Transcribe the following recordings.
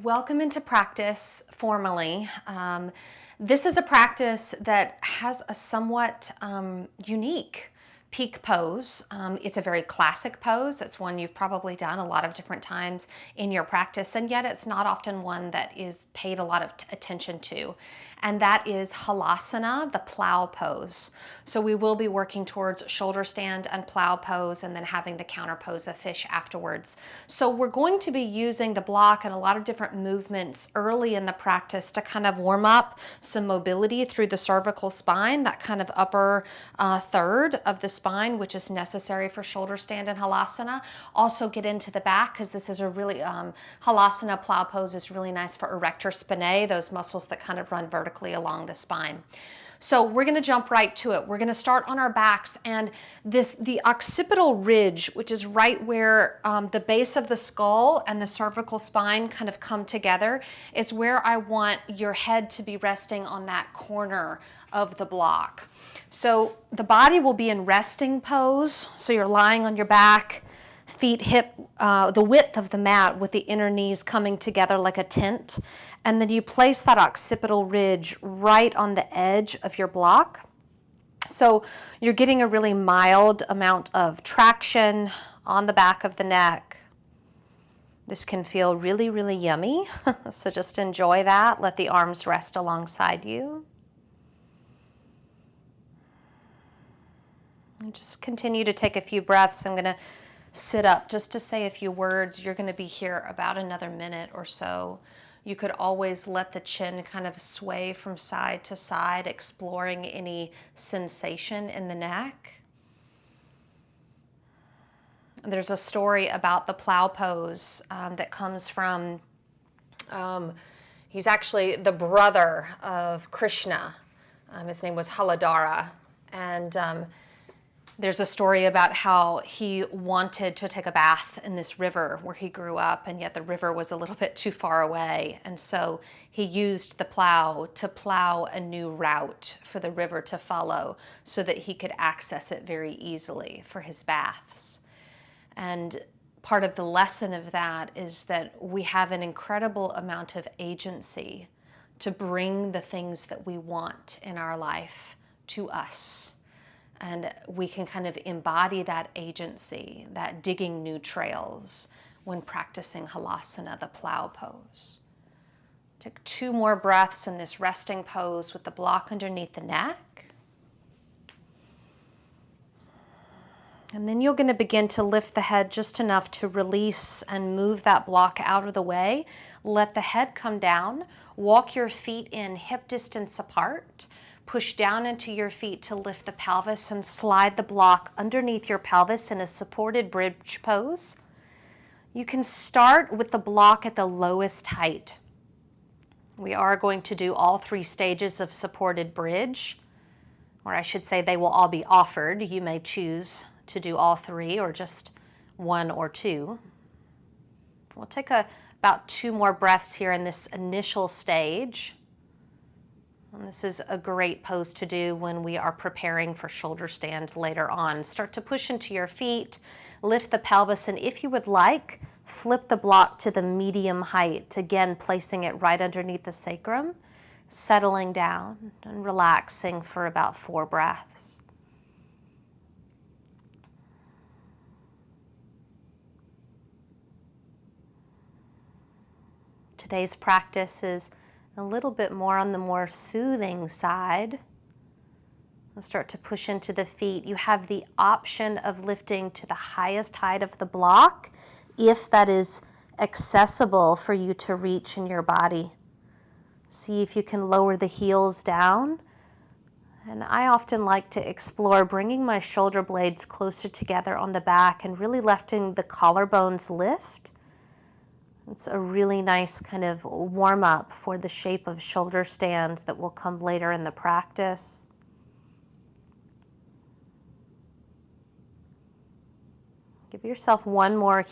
Welcome into practice formally. This is a practice that has a somewhat unique peak pose. It's a very classic pose. It's one you've probably done a lot of different times in your practice, and yet it's not often one that is paid a lot of attention to. And that is Halasana, the plow pose. So we will be working towards shoulder stand and plow pose, and then having the counter pose of fish afterwards. So we're going to be using the block and a lot of different movements early in the practice to kind of warm up some mobility through the cervical spine, that kind of upper third of the spine, which is necessary for shoulder stand and Halasana. Also get into the back, because this is a really, Halasana plow pose is really nice for erector spinae, those muscles that kind of run vertically along the spine. So we're going to jump right to it. We're going to start on our backs, and the occipital ridge, which is right where the base of the skull and the cervical spine kind of come together, is where I want your head to be resting on that corner of the block. So the body will be in resting pose. So you're lying on your back, feet hip, the width of the mat with the inner knees coming together like a tent. And then you place that occipital ridge right on the edge of your block. So you're getting a really mild amount of traction on the back of the neck. This can feel really, really yummy. So just enjoy that. Let the arms rest alongside you. And just continue to take a few breaths. I'm going to sit up just to say a few words. You're going to be here about another minute or so. You could always let the chin kind of sway from side to side, exploring any sensation in the neck. There's a story about the plow pose that comes from, he's actually the brother of Krishna. His name was Haladara. And there's a story about how he wanted to take a bath in this river where he grew up, and yet the river was a little bit too far away. And so he used the plow to plow a new route for the river to follow so that he could access it very easily for his baths. And part of the lesson of that is that we have an incredible amount of agency to bring the things that we want in our life to us. And we can kind of embody that agency, that digging new trails, when practicing Halasana, the plow pose. Take 2 more breaths in this resting pose with the block underneath the neck. And then you're going to begin to lift the head just enough to release and move that block out of the way. Let the head come down. Walk your feet in hip distance apart. Push down into your feet to lift the pelvis and slide the block underneath your pelvis in a supported bridge pose. You can start with the block at the lowest height. We are going to do all 3 stages of supported bridge, or I should say they will all be offered. You may choose to do all 3 or just 1 or 2. We'll take about 2 more breaths here in this initial stage. And this is a great pose to do when we are preparing for shoulder stand later on. Start to push into your feet, lift the pelvis, and if you would like, flip the block to the medium height, again placing it right underneath the sacrum, settling down and relaxing for about 4 breaths. Today's practice is a little bit more on the more soothing side. We'll start to push into the feet. You have the option of lifting to the highest height of the block if that is accessible for you to reach in your body. See if you can lower the heels down. And I often like to explore bringing my shoulder blades closer together on the back and really letting the collarbones lift. It's a really nice kind of warm-up for the shape of shoulder stand that will come later in the practice. Give yourself 1 more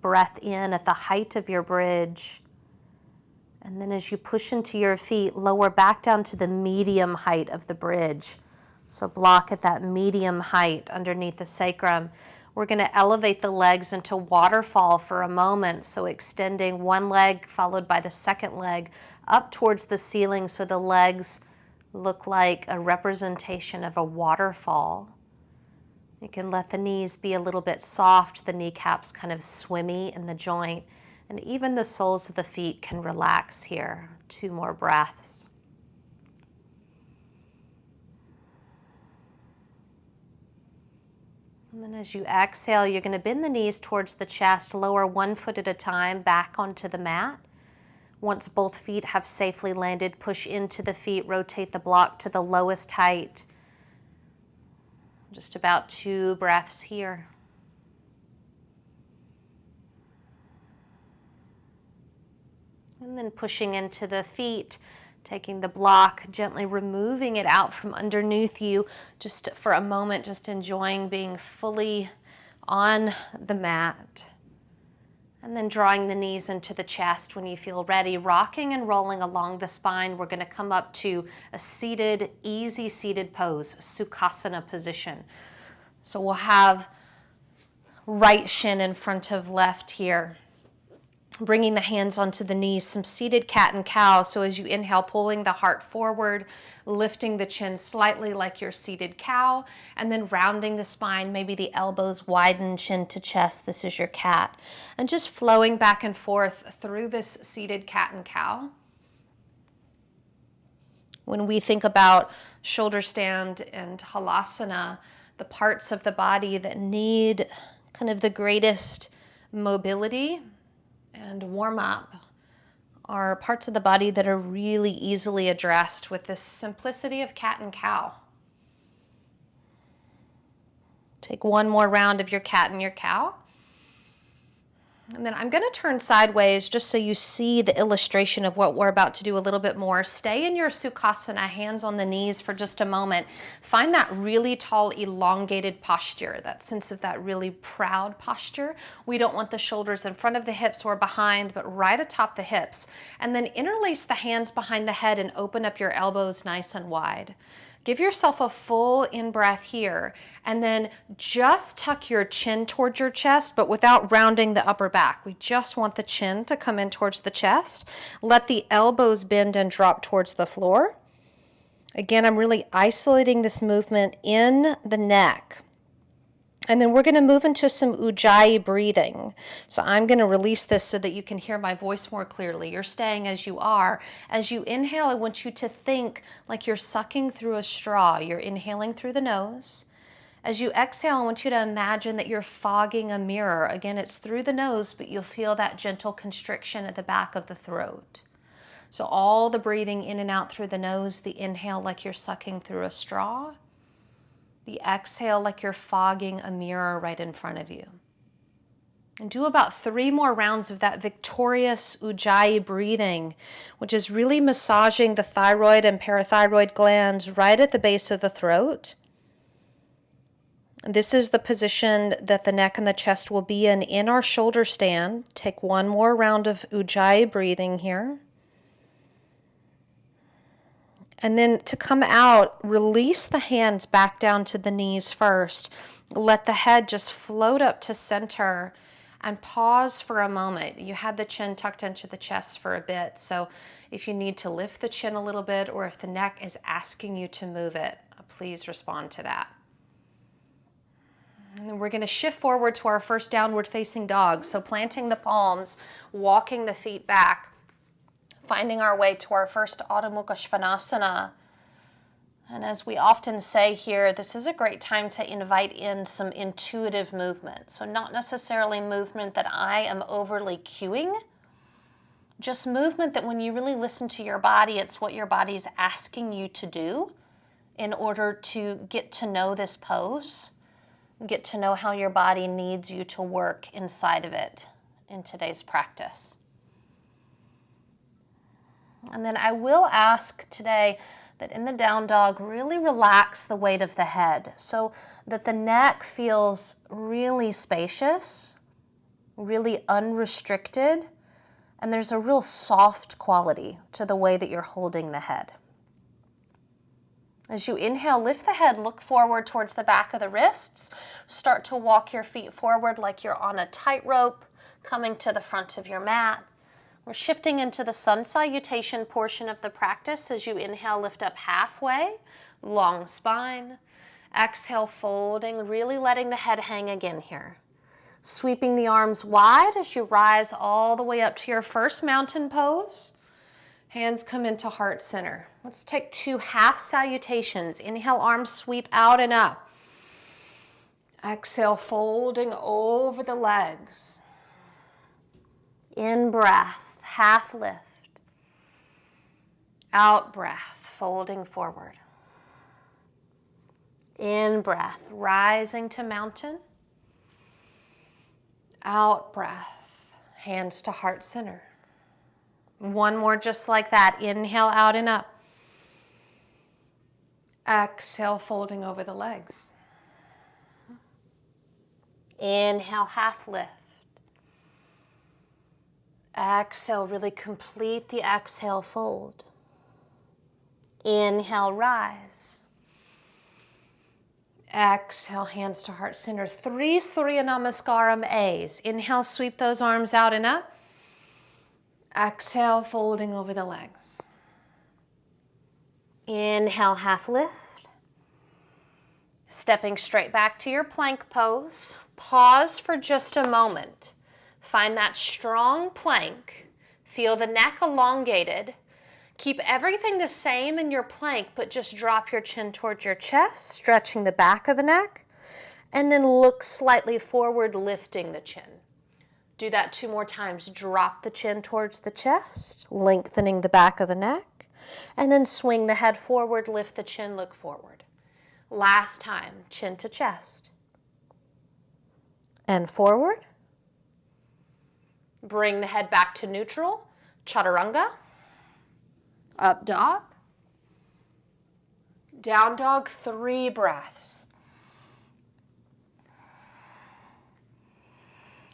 breath in at the height of your bridge. And then as you push into your feet, lower back down to the medium height of the bridge. So block at that medium height underneath the sacrum. We're going to elevate the legs into waterfall for a moment, so extending one leg followed by the second leg up towards the ceiling so the legs look like a representation of a waterfall. You can let the knees be a little bit soft, the kneecaps kind of swimmy in the joint, and even the soles of the feet can relax here. 2 more breaths. And then as you exhale, you're going to bend the knees towards the chest, lower 1 foot at a time back onto the mat. Once both feet have safely landed, push into the feet, rotate the block to the lowest height. Just about 2 breaths here. And then pushing into the feet, taking the block, gently removing it out from underneath you, just for a moment, just enjoying being fully on the mat. And then drawing the knees into the chest when you feel ready, rocking and rolling along the spine. We're going to come up to a seated, easy seated pose, Sukhasana position. So we'll have right shin in front of left here. Bringing the hands onto the knees, some seated cat and cow. So as you inhale, pulling the heart forward, lifting the chin slightly like your seated cow, and then rounding the spine, maybe the elbows widen, chin to chest. This is your cat. And just flowing back and forth through this seated cat and cow. When we think about shoulder stand and halasana, the parts of the body that need kind of the greatest mobility and warm up are parts of the body that are really easily addressed with this simplicity of cat and cow. Take 1 more round of your cat and your cow. And then I'm going to turn sideways just so you see the illustration of what we're about to do a little bit more. Stay in your Sukhasana, hands on the knees for just a moment. Find that really tall, elongated posture, that sense of that really proud posture. We don't want the shoulders in front of the hips or behind, but right atop the hips. And then interlace the hands behind the head and open up your elbows nice and wide. Give yourself a full in-breath here, and then just tuck your chin towards your chest, but without rounding the upper back. We just want the chin to come in towards the chest. Let the elbows bend and drop towards the floor. Again, I'm really isolating this movement in the neck. And then we're going to move into some Ujjayi breathing. So I'm going to release this so that you can hear my voice more clearly. You're staying as you are. As you inhale, I want you to think like you're sucking through a straw. You're inhaling through the nose. As you exhale, I want you to imagine that you're fogging a mirror. Again, it's through the nose, but you'll feel that gentle constriction at the back of the throat. So all the breathing in and out through the nose, the inhale like you're sucking through a straw. The exhale like you're fogging a mirror right in front of you. And do about 3 more rounds of that victorious Ujjayi breathing, which is really massaging the thyroid and parathyroid glands right at the base of the throat. And this is the position that the neck and the chest will be in our shoulder stand. Take 1 more round of Ujjayi breathing here. And then to come out, release the hands back down to the knees first. Let the head just float up to center and pause for a moment. You had the chin tucked into the chest for a bit, so if you need to lift the chin a little bit or if the neck is asking you to move it, please respond to that. And then we're going to shift forward to our first downward facing dog. So planting the palms, walking the feet back, finding our way to our first Adho Mukha Svanasana. And as we often say here, this is a great time to invite in some intuitive movement. So not necessarily movement that I am overly cueing, just movement that when you really listen to your body, it's what your body is asking you to do in order to get to know this pose, get to know how your body needs you to work inside of it in today's practice. And then I will ask today that in the down dog, really relax the weight of the head so that the neck feels really spacious, really unrestricted, and there's a real soft quality to the way that you're holding the head. As you inhale, lift the head, look forward towards the back of the wrists. Start to walk your feet forward like you're on a tightrope, coming to the front of your mat. We're shifting into the sun salutation portion of the practice. As you inhale, lift up halfway, long spine. Exhale, folding, really letting the head hang again here. Sweeping the arms wide as you rise all the way up to your first mountain pose. Hands come into heart center. Let's take 2 half salutations. Inhale, arms sweep out and up. Exhale, folding over the legs. In breath, half lift. Out breath, folding forward. In breath, rising to mountain. Out breath, hands to heart center. One more just like that. Inhale, out and up. Exhale, folding over the legs. Inhale, half lift. Exhale, really complete the exhale fold. Inhale, rise. Exhale, hands to heart center. 3 Surya Namaskaram A's. Inhale, sweep those arms out and up. Exhale, folding over the legs. Inhale, half lift. Stepping straight back to your plank pose. Pause for just a moment. Find that strong plank. Feel the neck elongated. Keep everything the same in your plank, but just drop your chin towards your chest, stretching the back of the neck, and then look slightly forward, lifting the chin. Do that 2 more times. Drop the chin towards the chest, lengthening the back of the neck, and then swing the head forward, lift the chin, look forward. Last time, chin to chest. And forward. Bring the head back to neutral, chaturanga. Up dog. Down dog, 3 breaths.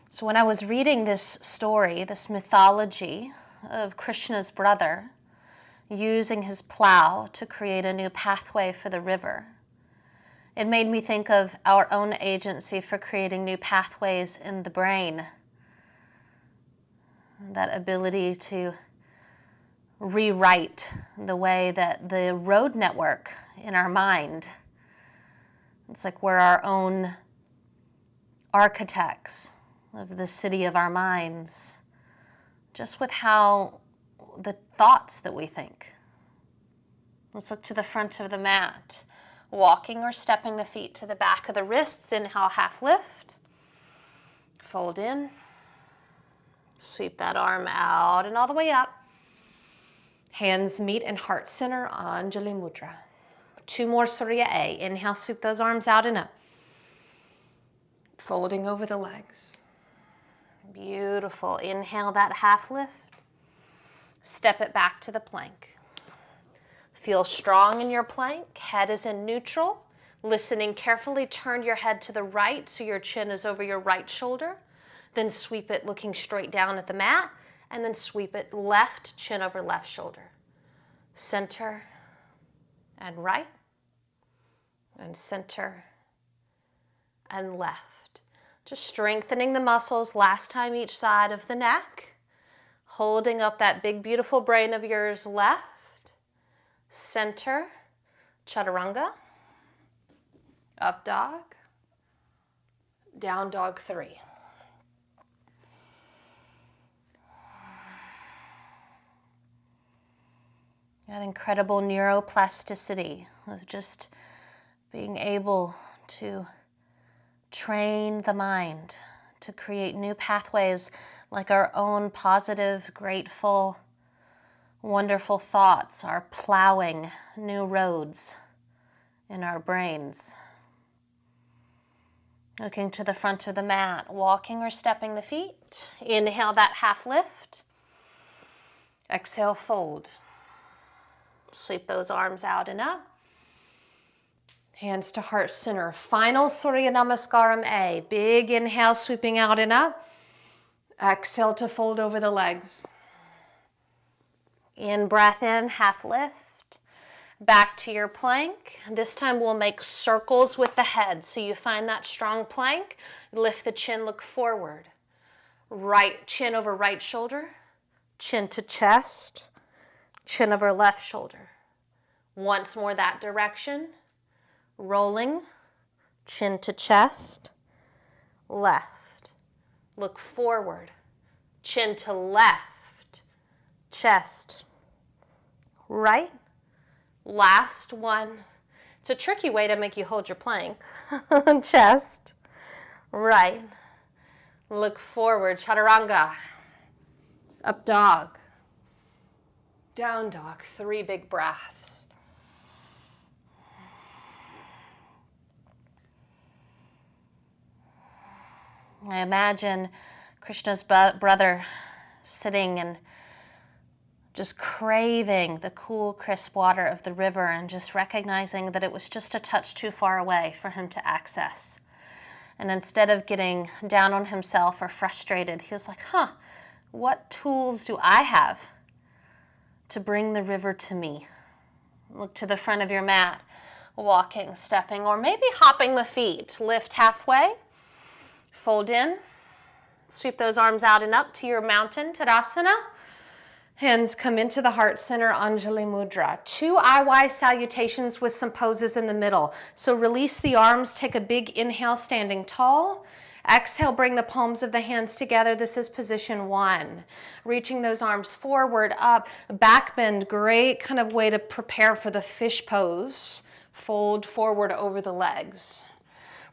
So when I was reading this story, this mythology of Krishna's brother using his plow to create a new pathway for the river, it made me think of our own agency for creating new pathways in the brain. That ability to rewrite the way that the road network in our mind, it's like we're our own architects of the city of our minds, just with how the thoughts that we think. Let's look to the front of the mat, walking or stepping the feet to the back of the wrists. Inhale, half lift, fold in, sweep that arm out and all the way up. Hands meet in heart center, Anjali Mudra. 2 more Surya A. Inhale, sweep those arms out and up. Folding over the legs. Beautiful. Inhale that half lift. Step it back to the plank. Feel strong in your plank. Head is in neutral. Listening carefully, turn your head to the right so your chin is over your right shoulder. Then sweep it looking straight down at the mat. And then sweep it left, chin over left shoulder. Center and right. And center and left. Just strengthening the muscles last time each side of the neck. Holding up that big, beautiful brain of yours. Left, center, chaturanga, up dog, down dog 3. That incredible neuroplasticity of just being able to train the mind to create new pathways like our own positive, grateful, wonderful thoughts are plowing new roads in our brains. Looking to the front of the mat, walking or stepping the feet. Inhale that half lift. Exhale, fold. Sweep those arms out and up. Hands to heart center. Final Surya Namaskaram A. Big inhale, sweeping out and up. Exhale to fold over the legs. In breath in, half lift. Back to your plank. This time we'll make circles with the head. So you find that strong plank, lift the chin, look forward. Right chin over right shoulder, chin to chest, chin over left shoulder. Once more that direction, rolling, chin to chest, left. Look forward, chin to left, chest, right. Last one. It's a tricky way to make you hold your plank. Chest, right. Look forward, chaturanga. Up dog. Down dog. 3 big breaths. I imagine Krishna's brother sitting and just craving the cool, crisp water of the river and just recognizing that it was just a touch too far away for him to access. And instead of getting down on himself or frustrated, he was like, what tools do I have to bring the river to me? Look to the front of your mat, walking, stepping, or maybe hopping the feet. Lift halfway, fold in, sweep those arms out and up to your mountain, Tadasana. Hands come into the heart center, Anjali Mudra. 2 IY salutations with some poses in the middle. So release the arms, take a big inhale, standing tall. Exhale, bring the palms of the hands together. This is position 1. Reaching those arms forward, up, back bend, great kind of way to prepare for the fish pose. Fold forward over the legs.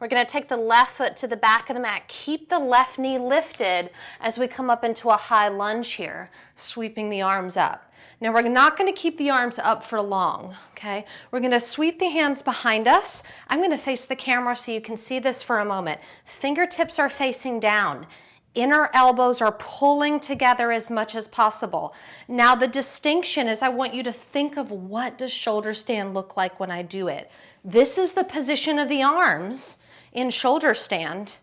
We're going to take the left foot to the back of the mat. Keep the left knee lifted as we come up into a high lunge here, sweeping the arms up. Now we're not going to keep the arms up for long, okay? We're going to sweep the hands behind us. I'm going to face the camera so you can see this for a moment. Fingertips are facing down. Inner elbows are pulling together as much as possible. Now the distinction is I want you to think of what does shoulder stand look like when I do it. This is the position of the arms in shoulder stand,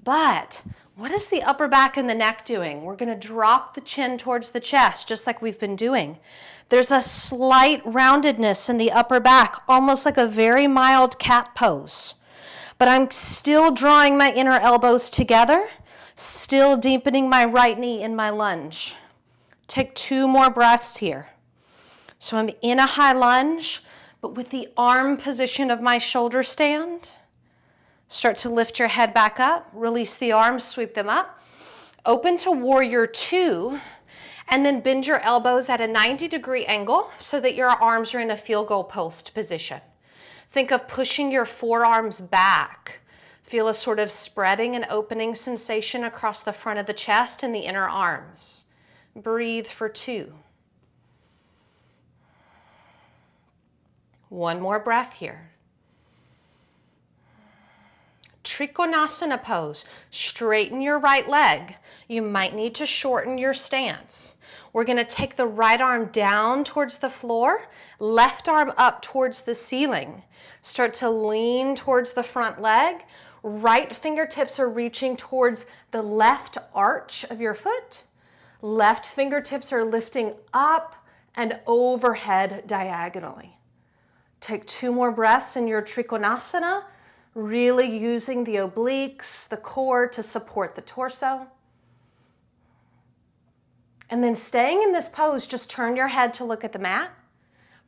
but what is the upper back and the neck doing? We're going to drop the chin towards the chest, just like we've been doing. There's a slight roundedness in the upper back, almost like a very mild cat pose. But I'm still drawing my inner elbows together, still deepening my right knee in my lunge. Take 2 more breaths here. So I'm in a high lunge, but with the arm position of my shoulder stand. Start to lift your head back up, release the arms, sweep them up. Open to warrior 2, and then bend your elbows at a 90-degree angle so that your arms are in a field goal post position. Think of pushing your forearms back. Feel a sort of spreading and opening sensation across the front of the chest and the inner arms. Breathe for 2. 1 more breath here. Trikonasana pose. Straighten your right leg. You might need to shorten your stance. We're going to take the right arm down towards the floor, left arm up towards the ceiling. Start to lean towards the front leg. Right fingertips are reaching towards the left arch of your foot. Left fingertips are lifting up and overhead diagonally. Take 2 more breaths in your Trikonasana. Really using the obliques, the core to support the torso. And then staying in this pose, just turn your head to look at the mat.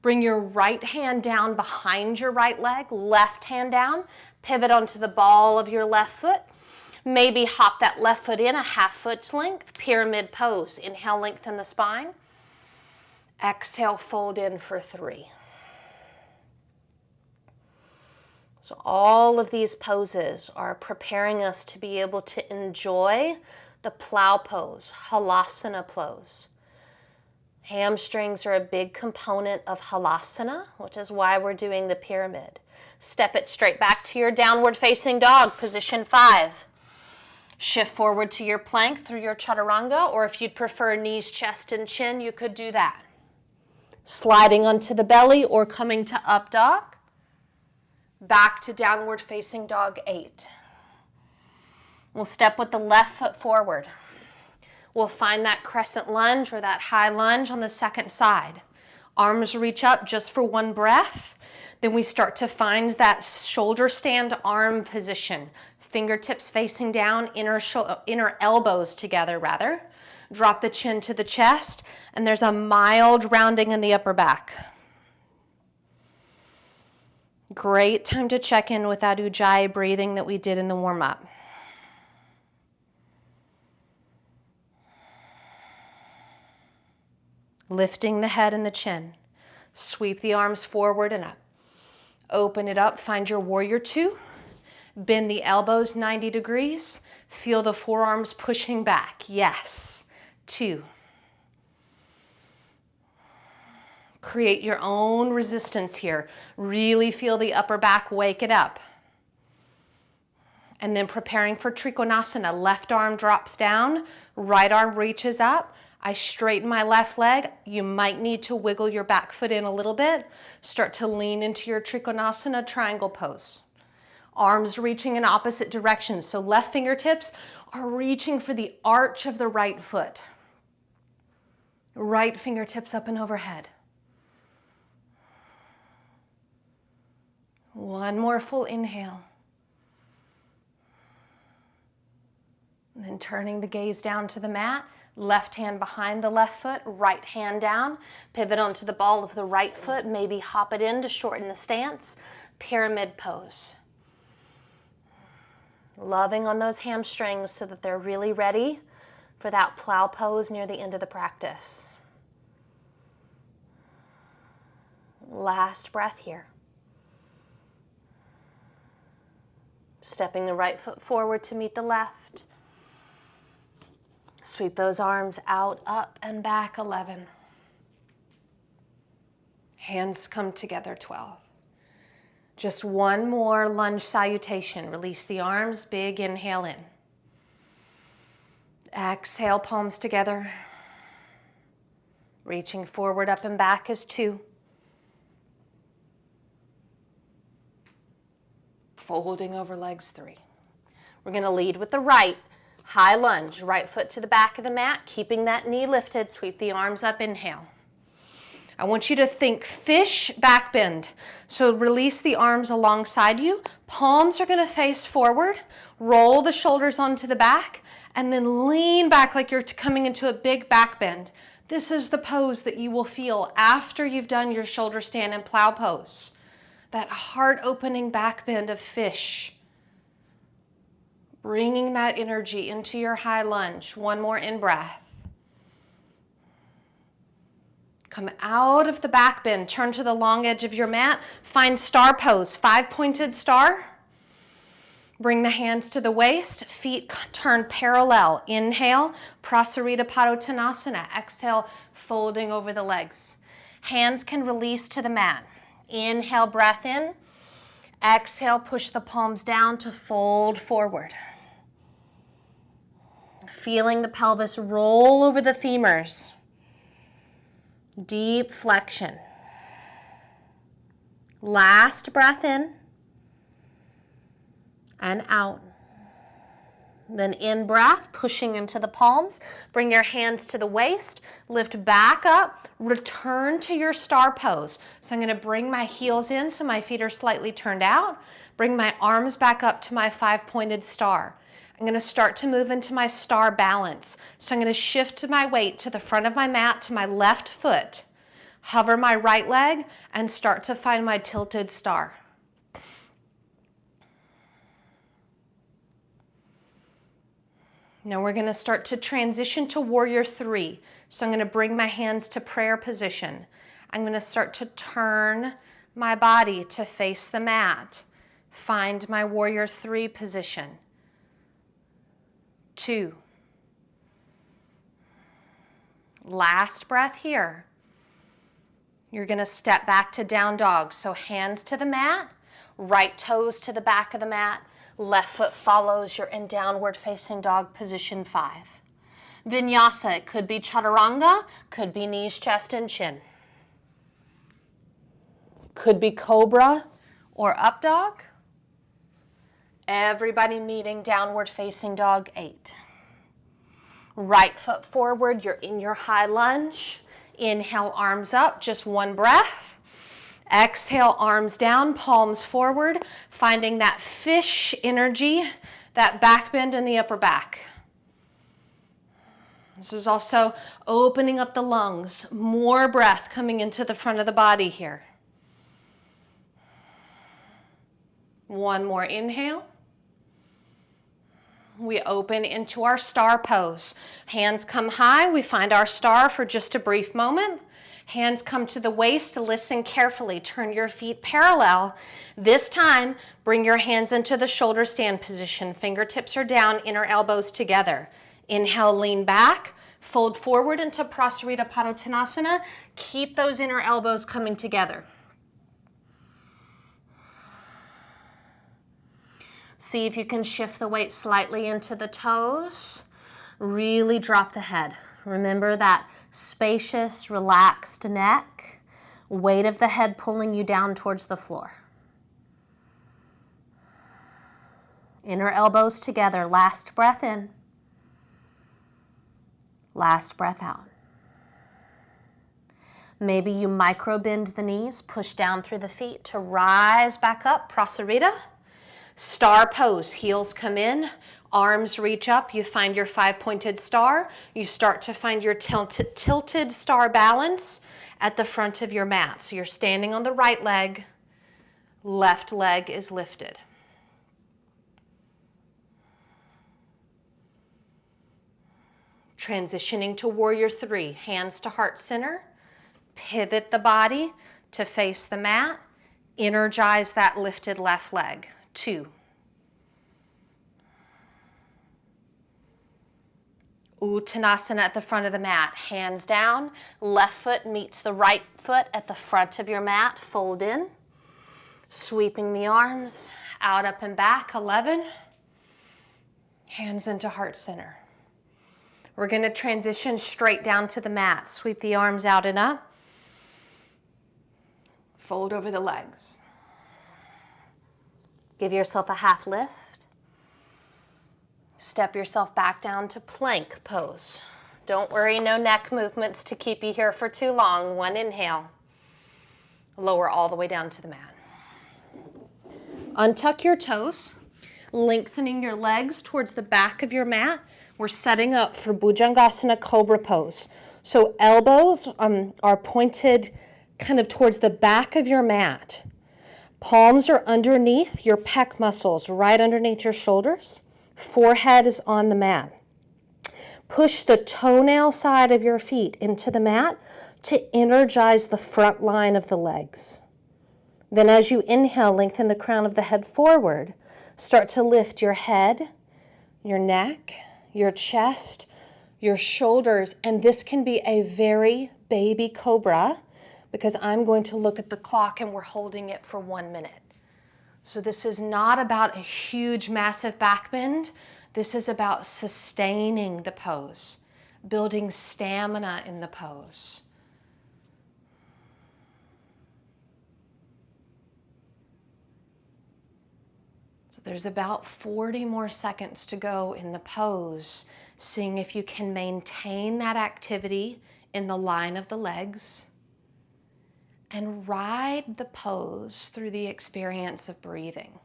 Bring your right hand down behind your right leg, left hand down. Pivot onto the ball of your left foot. Maybe hop that left foot in a half foot's length, pyramid pose. Inhale, lengthen the spine. Exhale, fold in for 3. So all of these poses are preparing us to be able to enjoy the plow pose, halasana pose. Hamstrings are a big component of halasana, which is why we're doing the pyramid. Step it straight back to your downward facing dog, position 5. Shift forward to your plank through your chaturanga, or if you'd prefer knees, chest, and chin, you could do that. Sliding onto the belly or coming to up dog. Back to downward facing dog 8. We'll step with the left foot forward. We'll find that crescent lunge or that high lunge on the second side. Arms reach up just for one breath. Then we start to find that shoulder stand arm position. Fingertips facing down, inner elbows together rather. Drop the chin to the chest, and there's a mild rounding in the upper back. Great time to check in with that ujjayi breathing that we did in the warm-up. Lifting the head and the chin. Sweep the arms forward and up. Open it up, find your warrior two. Bend the elbows 90 degrees. Feel the forearms pushing back. Yes. 2. Create your own resistance here. Really feel the upper back wake it up. And then preparing for Trikonasana. Left arm drops down, right arm reaches up. I straighten my left leg. You might need to wiggle your back foot in a little bit. Start to lean into your Trikonasana triangle pose. Arms reaching in opposite directions. So left fingertips are reaching for the arch of the right foot. Right fingertips up and overhead. One more full inhale. And then turning the gaze down to the mat. Left hand behind the left foot, right hand down. Pivot onto the ball of the right foot. Maybe hop it in to shorten the stance. Pyramid pose. Loving on those hamstrings so that they're really ready for that plow pose near the end of the practice. Last breath here. Stepping the right foot forward to meet the left. Sweep those arms out, up and back, 11. Hands come together, 12. Just one more lunge salutation. Release the arms, big inhale in. Exhale, palms together. Reaching forward, up and back is 2. Folding over legs, 3. We're gonna lead with the right. High lunge, right foot to the back of the mat, keeping that knee lifted. Sweep the arms up, inhale. I want you to think fish back bend. So release the arms alongside you. Palms are gonna face forward. Roll the shoulders onto the back and then lean back like you're coming into a big back bend. This is the pose that you will feel after you've done your shoulder stand and plow pose. That heart opening back bend of fish. Bringing that energy into your high lunge. One more in-breath. Come out of the back bend. Turn to the long edge of your mat. Find star pose, 5-pointed star. Bring the hands to the waist. Feet turn parallel. Inhale, Prasarita Padottanasana. Exhale, folding over the legs. Hands can release to the mat. Inhale, breath in. Exhale, push the palms down to fold forward. Feeling the pelvis roll over the femurs. Deep flexion. Last breath in and out. Then in breath, pushing into the palms. Bring your hands to the waist. Lift back up. Return to your star pose. So I'm going to bring my heels in so my feet are slightly turned out. Bring my arms back up to my 5-pointed star. I'm going to start to move into my star balance. So I'm going to shift my weight to the front of my mat to my left foot. Hover my right leg and start to find my tilted star. Now we're going to start to transition to warrior 3. So I'm going to bring my hands to prayer position. I'm going to start to turn my body to face the mat. Find my warrior 3 position. 2. Last breath here. You're going to step back to down dog. So hands to the mat, right toes to the back of the mat, left foot follows. You're in downward facing dog position 5. Vinyasa, it could be chaturanga, could be knees, chest, and chin. Could be cobra or up dog. Everybody meeting downward facing dog 8. Right foot forward, you're in your high lunge. Inhale, arms up, just one breath. Exhale, arms down, palms forward, finding that fish energy, that back bend in the upper back. This is also opening up the lungs, more breath coming into the front of the body here. One more inhale. We open into our star pose. Hands come high. We find our star for just a brief moment. Hands come to the waist. Listen carefully. Turn your feet parallel. This time, bring your hands into the shoulder stand position. Fingertips are down, inner elbows together. Inhale, lean back. Fold forward into Prasarita Padottanasana. Keep those inner elbows coming together. See if you can shift the weight slightly into the toes. Really drop the head. Remember that spacious, relaxed neck. Weight of the head pulling you down towards the floor. Inner elbows together. Last breath in. Last breath out. Maybe you micro bend the knees, push down through the feet to rise back up, Prasarita. Star pose, heels come in, arms reach up, you find your 5-pointed star. You start to find your tilted star balance at the front of your mat. So you're standing on the right leg, left leg is lifted. Transitioning to warrior 3, hands to heart center, pivot the body to face the mat, energize that lifted left leg. 2. Uttanasana at the front of the mat, hands down, left foot meets the right foot at the front of your mat, fold in, sweeping the arms, out, up, and back, 11. Hands into heart center. We're going to transition straight down to the mat. Sweep the arms out and up. Fold over the legs. Give yourself a half lift. Step yourself back down to plank pose. Don't worry, no neck movements to keep you here for too long. One inhale. Lower all the way down to the mat. Untuck your toes, lengthening your legs towards the back of your mat. We're setting up for Bhujangasana Cobra pose. So elbows are pointed kind of towards the back of your mat. Palms are underneath your pec muscles, right underneath your shoulders. Forehead is on the mat. Push the toenail side of your feet into the mat to energize the front line of the legs. Then as you inhale, lengthen the crown of the head forward. Start to lift your head, your neck, your chest, your shoulders, and this can be a very baby cobra because I'm going to look at the clock and we're holding it for 1 minute. So this is not about a huge, massive back bend. This is about sustaining the pose, building stamina in the pose. So there's about 40 more seconds to go in the pose, seeing if you can maintain that activity in the line of the legs and ride the pose through the experience of breathing.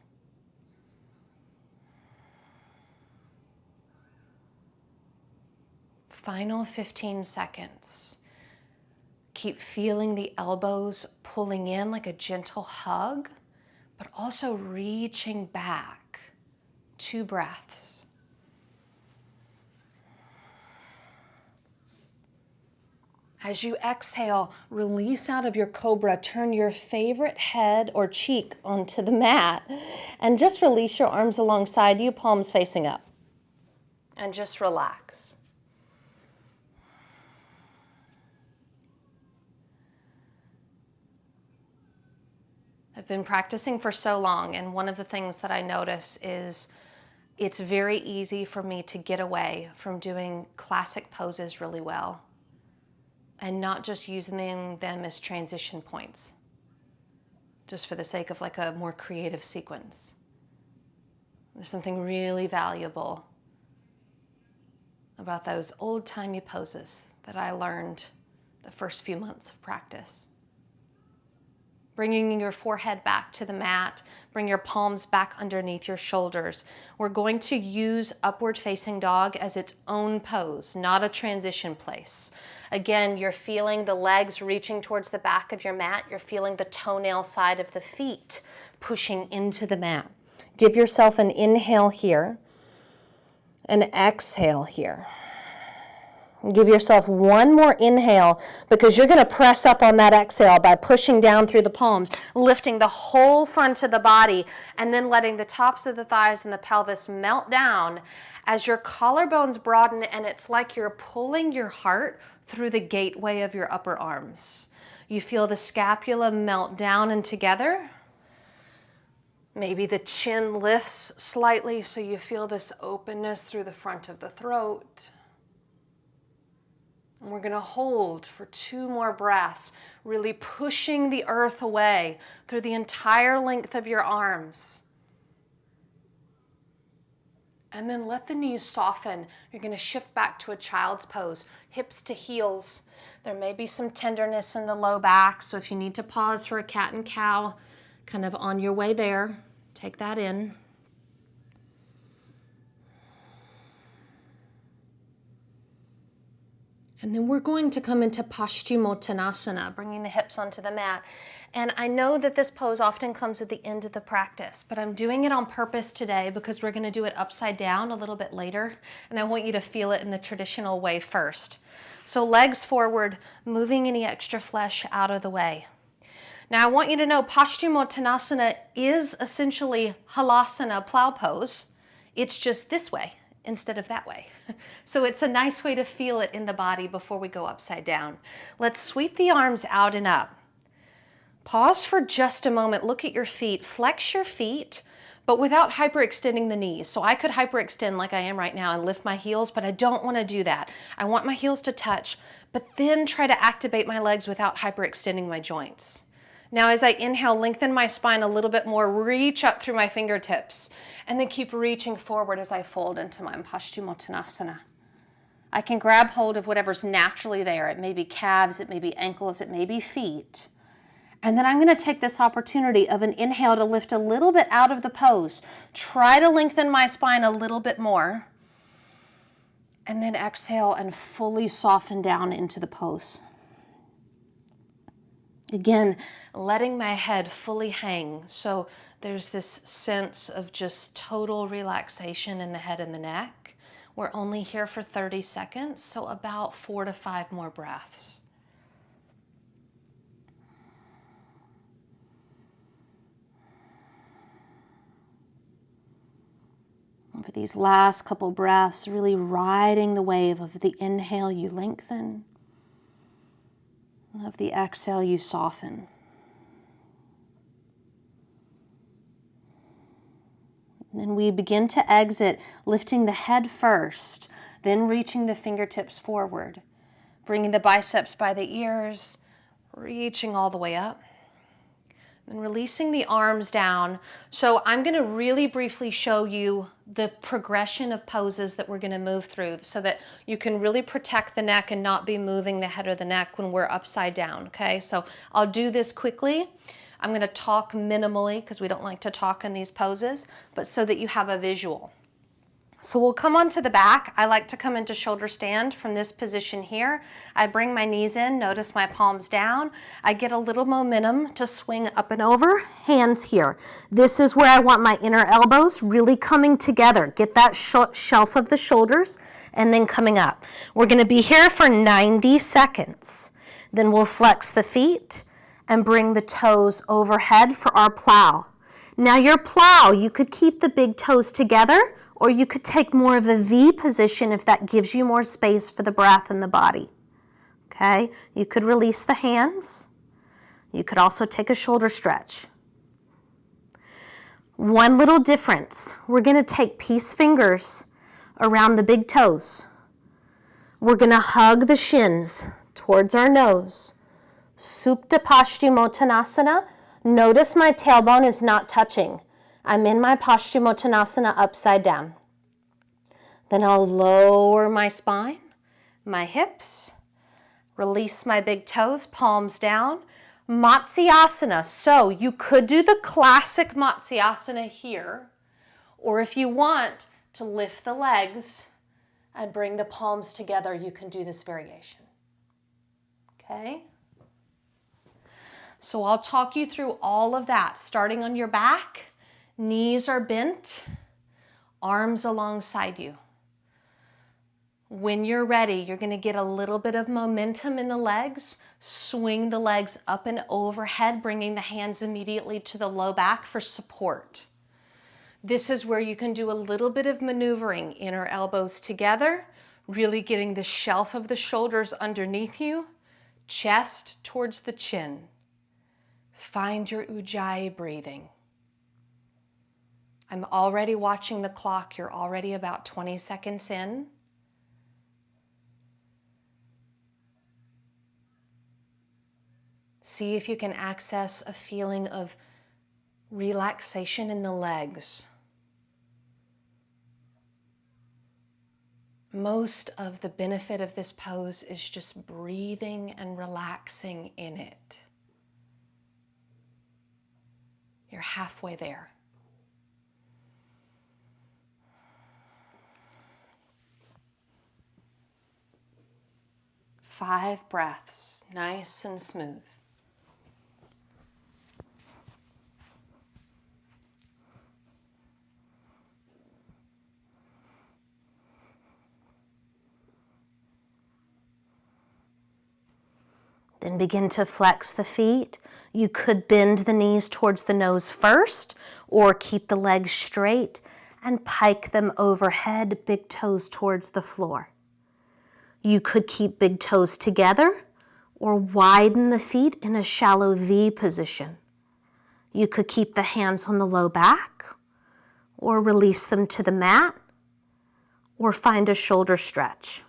Final 15 seconds. Keep feeling the elbows pulling in like a gentle hug, but also reaching back. 2 breaths. As you exhale, release out of your cobra, turn your favorite head or cheek onto the mat, and just release your arms alongside you, palms facing up. And just relax. I've been practicing for so long, and one of the things that I notice is it's very easy for me to get away from doing classic poses really well and not just using them as transition points, just for the sake of like a more creative sequence. There's something really valuable about those old-timey poses that I learned the the first few months of practice. Bringing your forehead back to the mat, bring your palms back underneath your shoulders. We're going to use upward facing dog as its own pose, not a transition place. Again, you're feeling the legs reaching towards the back of your mat. You're feeling the toenail side of the feet pushing into the mat. Give yourself an inhale here, an exhale here. Give yourself one more inhale because you're going to press up on that exhale by pushing down through the palms, lifting the whole front of the body, and then letting the tops of the thighs and the pelvis melt down as your collarbones broaden, and it's like you're pulling your heart through the gateway of your upper arms. You feel the scapula melt down and together. Maybe the chin lifts slightly so you feel this openness through the front of the throat. And we're going to hold for 2 more breaths, really pushing the earth away through the entire length of your arms. And then let the knees soften. You're going to shift back to a child's pose, hips to heels. There may be some tenderness in the low back, so if you need to pause for a cat and cow, kind of on your way there, take that in. And then we're going to come into Paschimottanasana, bringing the hips onto the mat. And I know that this pose often comes at the end of the practice, but I'm doing it on purpose today because we're going to do it upside down a little bit later. And I want you to feel it in the traditional way first. So legs forward, moving any extra flesh out of the way. Now I want you to know Paschimottanasana is essentially Halasana plow pose. It's just this way instead of that way. So it's a nice way to feel it in the body before we go upside down. Let's sweep the arms out and up. Pause for just a moment. Look at your feet. Flex your feet, but without hyperextending the knees. So I could hyperextend like I am right now and lift my heels, but I don't want to do that. I want my heels to touch, but then try to activate my legs without hyperextending my joints. Now as I inhale, lengthen my spine a little bit more, reach up through my fingertips, and then keep reaching forward as I fold into my Paschimottanasana. I can grab hold of whatever's naturally there. It may be calves, it may be ankles, it may be feet. And then I'm going to take this opportunity of an inhale to lift a little bit out of the pose. Try to lengthen my spine a little bit more. And then exhale and fully soften down into the pose. Again, letting my head fully hang. So there's this sense of just total relaxation in the head and the neck. We're only here for 30 seconds, so about 4 to 5 more breaths. And for these last couple breaths, really riding the wave of the inhale, you lengthen. Of the exhale, you soften. And then we begin to exit, lifting the head first, then reaching the fingertips forward, bringing the biceps by the ears, reaching all the way up, and releasing the arms down. So I'm going to really briefly show you the progression of poses that we're going to move through so that you can really protect the neck and not be moving the head or the neck when we're upside down, okay? So I'll do this quickly. I'm going to talk minimally because we don't like to talk in these poses, but so that you have a visual. So we'll come onto the back. I like to come into shoulder stand from this position here. I bring my knees in, notice my palms down. I get a little momentum to swing up and over, hands here. This is where I want my inner elbows really coming together. Get that shelf of the shoulders and then coming up. We're gonna be here for 90 seconds. Then we'll flex the feet and bring the toes overhead for our plow. Now your plow, you could keep the big toes together, or you could take more of a V position if that gives you more space for the breath in the body. Okay, you could release the hands. You could also take a shoulder stretch. One little difference, we're gonna take peace fingers around the big toes. We're gonna hug the shins towards our nose. Supta Paschimottanasana. Notice my tailbone is not touching. I'm in my Paschimottanasana upside down. Then I'll lower my spine, my hips, Release my big toes, palms down. Matsyasana. So you could do the classic Matsyasana here, or if you want to lift the legs and bring the palms together, you can do this variation. Okay? So I'll talk you through all of that, starting on your back. Knees are bent, arms alongside you. When you're ready, you're going to get a little bit of momentum in the legs. Swing the legs up and overhead, bringing the hands immediately to the low back for support. This is where you can do a little bit of maneuvering, inner elbows together, really getting the shelf of the shoulders underneath you, chest towards the chin. Find your Ujjayi breathing. I'm already watching the clock. You're already about 20 seconds in. See if you can access a feeling of relaxation in the legs. Most of the benefit of this pose is just breathing and relaxing in it. You're halfway there. Five breaths, nice and smooth. Then begin to flex the feet. You could bend the knees towards the nose first, or keep the legs straight and pike them overhead, big toes towards the floor. You could keep big toes together or widen the feet in a shallow V position. You could keep the hands on the low back or release them to the mat or find a shoulder stretch.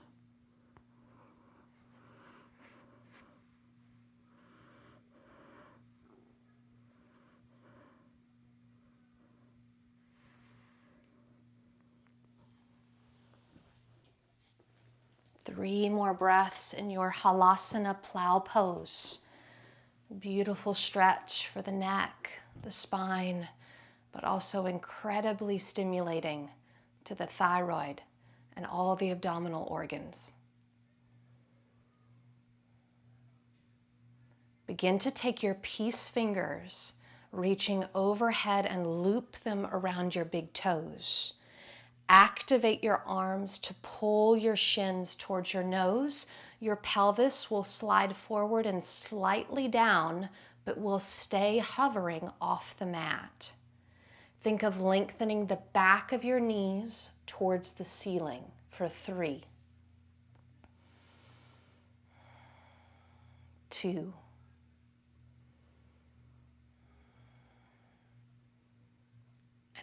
Three more breaths in your Halasana Plow Pose. Beautiful stretch for the neck, the spine, but also incredibly stimulating to the thyroid and all the abdominal organs. Begin to take your peace fingers, reaching overhead and loop them around your big toes. Activate your arms to pull your shins towards your nose. Your pelvis will slide forward and slightly down, but will stay hovering off the mat. Think of lengthening the back of your knees towards the ceiling for 3, 2,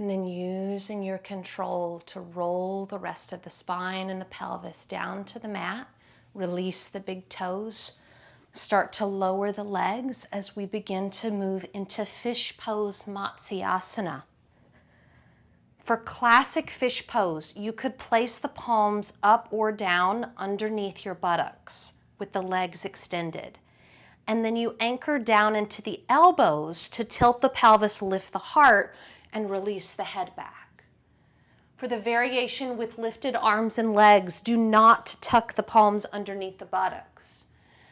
and then using your control to roll the rest of the spine and the pelvis down to the mat. Release the big toes. Start to lower the legs as we begin to move into fish pose Matsyasana. For classic fish pose, you could place the palms up or down underneath your buttocks with the legs extended. And then you anchor down into the elbows to tilt the pelvis, lift the heart, and release the head back. For the variation with lifted arms and legs, do not tuck the palms underneath the buttocks.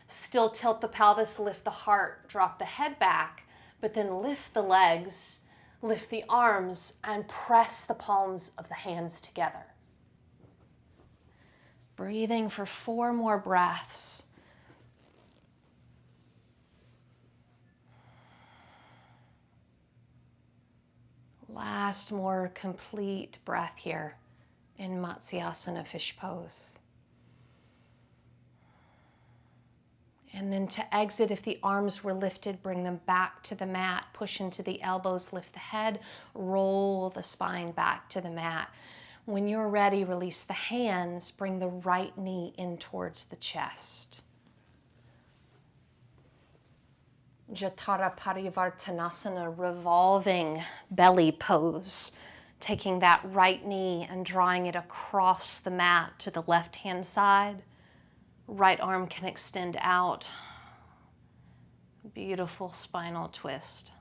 Still tilt the pelvis, lift the heart, drop the head back, but then lift the legs, lift the arms, and press the palms of the hands together. Breathing for 4 more breaths. Last more complete breath here in Matsyasana fish pose. And then to exit, if the arms were lifted, bring them back to the mat, push into the elbows, lift the head, roll the spine back to the mat. When you're ready, release the hands, bring the right knee in towards the chest. Jatara Parivartanasana, revolving belly pose. Taking that right knee and drawing it across the mat to the left-hand side. Right arm can extend out. Beautiful spinal twist.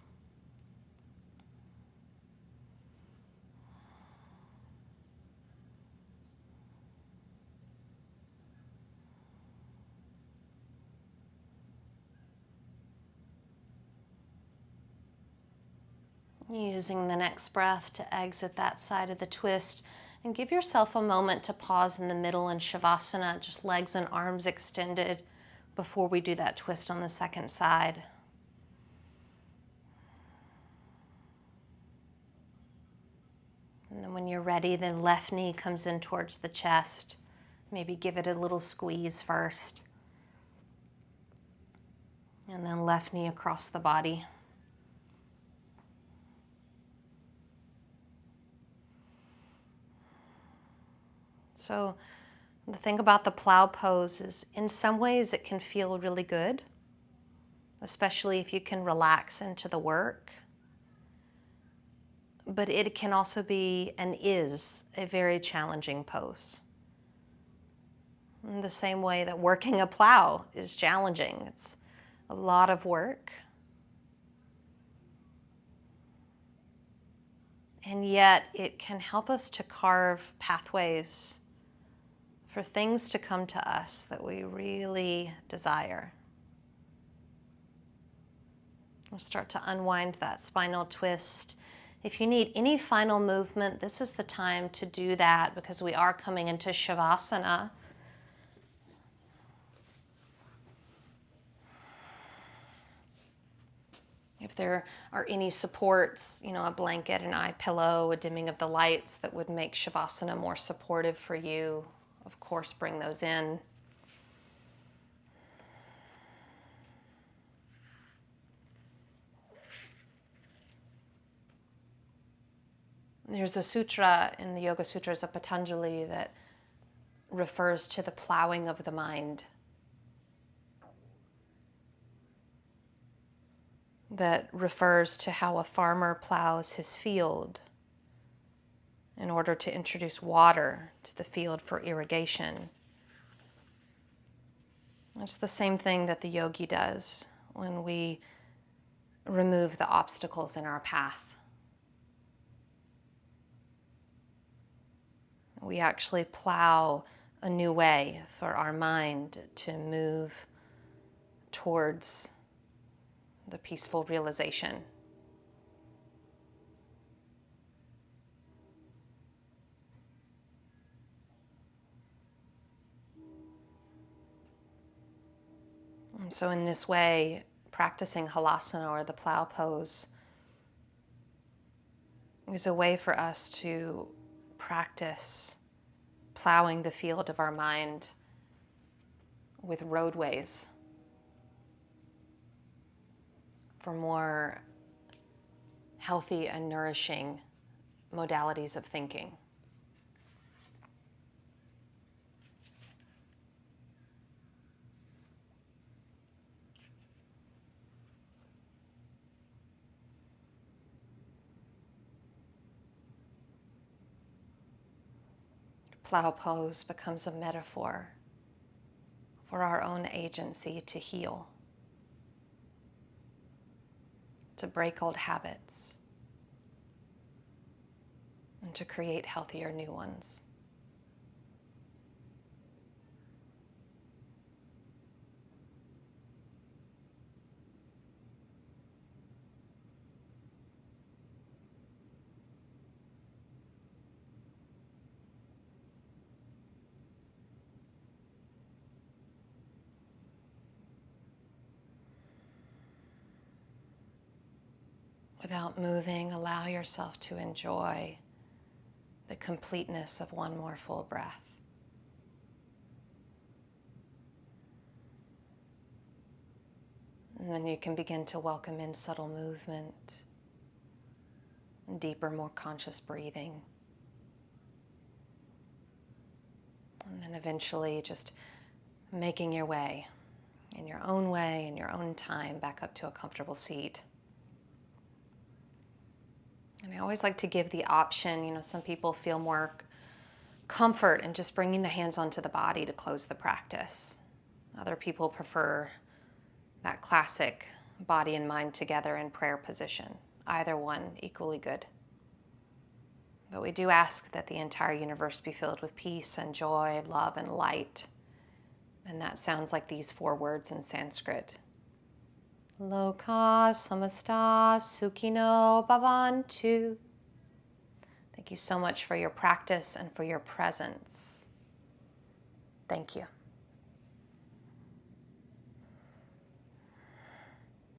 Using the next breath to exit that side of the twist, and give yourself a moment to pause in the middle in Shavasana, just legs and arms extended before we do that twist on the second side. And then when you're ready, the left knee comes in towards the chest. Maybe give it a little squeeze first. And then left knee across the body. So the thing about the plow pose is in some ways it can feel really good, especially if you can relax into the work. But it can also be and is a very challenging pose. In the same way that working a plow is challenging. It's a lot of work. And yet it can help us to carve pathways for things to come to us that we really desire. We'll start to unwind that spinal twist. If you need any final movement, this is the time to do that because we are coming into Shavasana. If there are any supports, a blanket, an eye pillow, a dimming of the lights that would make Shavasana more supportive for you, of course, bring those in. There's a sutra in the Yoga Sutras of Patanjali that refers to the plowing of the mind. That refers to how a farmer plows his field in order to introduce water to the field for irrigation. It's the same thing that the yogi does when we remove the obstacles in our path. We actually plow a new way for our mind to move towards the peaceful realization. And so in this way, practicing halasana or the plow pose is a way for us to practice plowing the field of our mind with roadways for more healthy and nourishing modalities of thinking. Plow pose becomes a metaphor for our own agency to heal, to break old habits, and to create healthier new ones. Without moving, allow yourself to enjoy the completeness of one more full breath. And then you can begin to welcome in subtle movement, deeper, more conscious breathing. And then eventually just making your way, in your own time, back up to a comfortable seat. And I always like to give the option, some people feel more comfort in just bringing the hands onto the body to close the practice. Other people prefer that classic body and mind together in prayer position. Either one, equally good. But we do ask that the entire universe be filled with peace and joy, love and light. And that sounds like these 4 words in Sanskrit. Loka samasta sukhino bhavantu. Thank you so much for your practice and for your presence. Thank you.